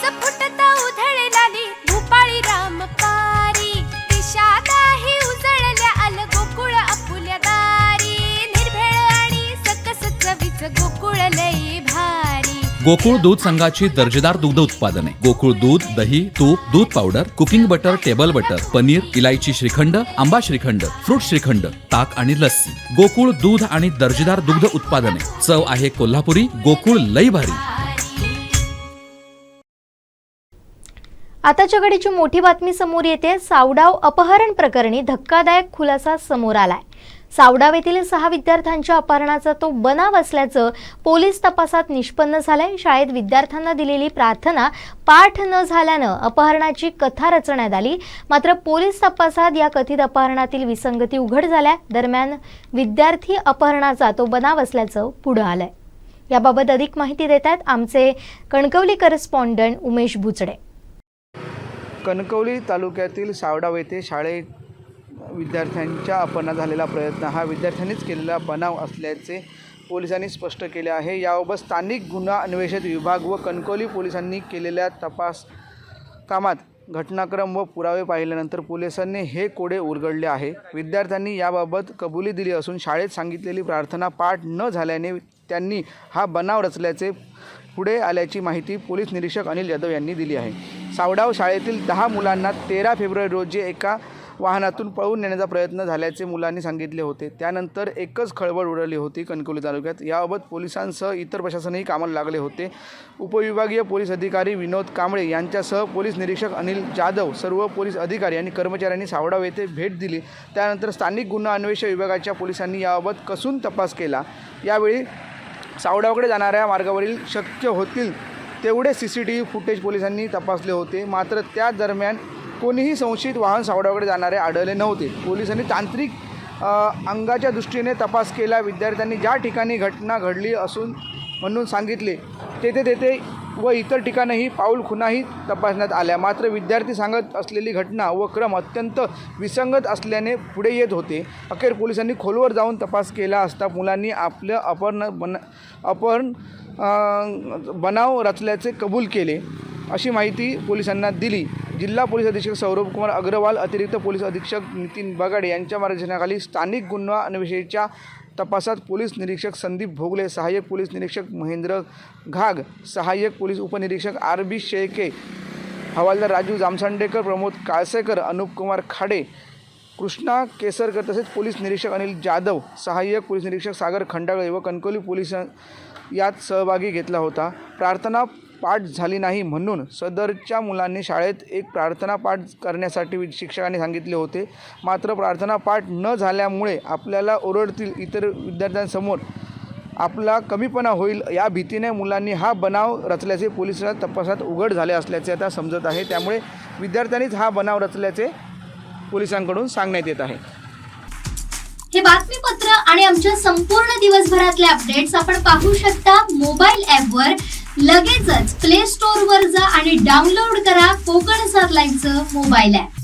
रस फुटता उधळलाली भूपाळी रामपारी दिशादाही उजळल्या आल गोकुळ आपुल्या दारी निर्भेळ आणि सकस चवीच गोकुळ लई भारी। गोकुळ दूध संघाची दर्जेदार दुग्ध उत्पादने गोकुळ दूध, दही, तूप, दूध powder, cooking butter, table butter, paneer, इलायची श्रीखंड, आंबा श्रीखंड, फ्रूट श्रीखंड, ताक आणि लस्सी। गोकुळ दूध आणि दर्जेदार दुग्ध उत्पादने, चव आहे कोल्हापुरी, गोकुळ लई भारी। आताच्या घडीची मोठी बातमी समोर येते। सावडाव अपहरण प्रकरणी धक्कादायक खुलासा समोर आलाय। सावडाव येथील 6 विद्यार्थ्यांच्या अपहरणाचा तो बनाव असल्याचं पोलीस तपासात निष्पन्न झालंय। शाळेत विद्यार्थ्यांना दिलेली प्रार्थना पाठ न झाल्यानं अपहरणाची कथा रचण्यात आली। मात्र पोलीस तपासात या कथित अपहरणातील विसंगती उघड झाल्या। दरम्यान विद्यार्थी अपहरणाचा तो बनाव असल्याचं पुढे आलंय। याबाबत अधिक माहिती देतात आमचे कणकवली करेस्पॉन्डंट उमेश भुचडे। कणकवली तालुक्यातील सावडाव येथे शाळेत विद्यार्थ्यांच्या अपहरणात झालेला प्रयत्न हा विद्यार्थ्यांनीच केलेला बनाव असल्याचे पोलिसांनी स्पष्ट केले आहे। याबाबत स्थानिक गुन्हा अन्वेषण विभाग व कणकवली पोलिसांनी केलेल्या तपास कामात घटनाक्रम व पुरावे पाहिल्यानंतर पोलिसांनी हे कोडे उलगडले आहे। विद्यार्थ्यांनी याबाबत कबुली दिली असून शाळेत सांगितलेली प्रार्थना पाठ न झाल्याने त्यांनी हा बनाव रचल्याचे पुढे आल्याची माहिती पोलीस निरीक्षक अनिल जाधव यांनी दिली आहे। सावडाव शाळेतील 10 मुलांना 13 फेब्रुवारी रोजी एका वाहनातून पळवून नेण्याचा प्रयत्न झाल्याचे मुलांनी सांगितले होते। त्यानंतर एकच खळबळ उडाली होती कणकवली तालुक्यात। याबाबत पोलिसांसह इतर प्रशासनही कामाला लागले होते। उपविभागीय पोलीस अधिकारी विनोद कांबळे यांच्यासह पोलीस निरीक्षक अनिल जाधव, सर्व पोलीस अधिकारी आणि कर्मचाऱ्यांनी सावडाव येथे भेट दिली। त्यानंतर स्थानिक गुन्हा अन्वेषण विभागाच्या पोलिसांनी याबाबत कसून तपास केला। यावेळी सावडावकडे जाणाऱ्या मार्गावरील शक्य होतील तेवढे CCTV फुटेज पोलिसांनी तपासले होते। मात्र त्या दरम्यान कोणीही संशयित वाहन सावडावकडे जाणारे आढळले नव्हते। पोलिसांनी तांत्रिक अंगाच्या दृष्टीने तपास केला। विद्यार्थ्यांनी ज्या ठिकाणी घटना घडली असून म्हणून सांगितले तेथे व इतर ठिकाणीही पाऊल खुणाही तपासण्यात आल्या। मात्र विद्यार्थी सांगत असलेली घटना व क्रम अत्यंत विसंगत असल्याने पुढे येत होते। अखेर पोलिसांनी खोलवर जाऊन तपास केला असता मुलांनी आपलं अपहरण बनाव रचल्याचे कबूल केले अशी माहिती पोलिसांना दिली। जिल्हा पोलीस अधीक्षक सौरभ कुमार अग्रवाल, अतिरिक्त पोलीस अधीक्षक नितीन बगाडे यांच्या मार्गदर्शनाखाली स्थानिक गुन्हा अन्वेषणाच्या तपासात पोलीस निरीक्षक संदीप भोगले, सहाय्यक पोलीस निरीक्षक महेंद्र घाग, सहाय्यक पोलीस उपनिरीक्षक RB शेळके, हवालदार राजू जामसंडेकर, प्रमोद काळसेकर, अनुप कुमार खाडे, कृष्णा केसरकर तसेच पोलीस निरीक्षक अनिल जाधव, सहाय्यक पोलीस निरीक्षक सागर खंडागळे व कणकवली पोलीस यात सहभागी घेतला होता। प्रार्थना पाठ झाली नाही म्हणून सदरच्या मुलांनी शाळेत एक प्रार्थना पाठ करण्यासाठी शिक्षकांनी सांगितले होते। मात्र प्रार्थना पाठ न झाल्यामुळे आपल्याला ओरडतील, इतर विद्यार्थ्यांसमोर आपला कमीपणा होईल या भीतीने मुलांनी हा बनाव रचल्याचे पोलिसांच्या तपासात उघड झाले असल्याचे आता समजत आहे। त्यामुळे विद्यार्थ्यांनीच हा बनाव रचल्याचे पोलिसांकडून सांगण्यात येत आहे। हे बातमीपत्र आणि आमच्या संपूर्ण दिवसभरातले अपडेट्स आपण पाहू शकता मोबाईल ॲपवर। लगेचच प्ले स्टोअर वर जा आणि डाउनलोड करा कोकण 7 लाईव्हचं मोबाईल ॲप।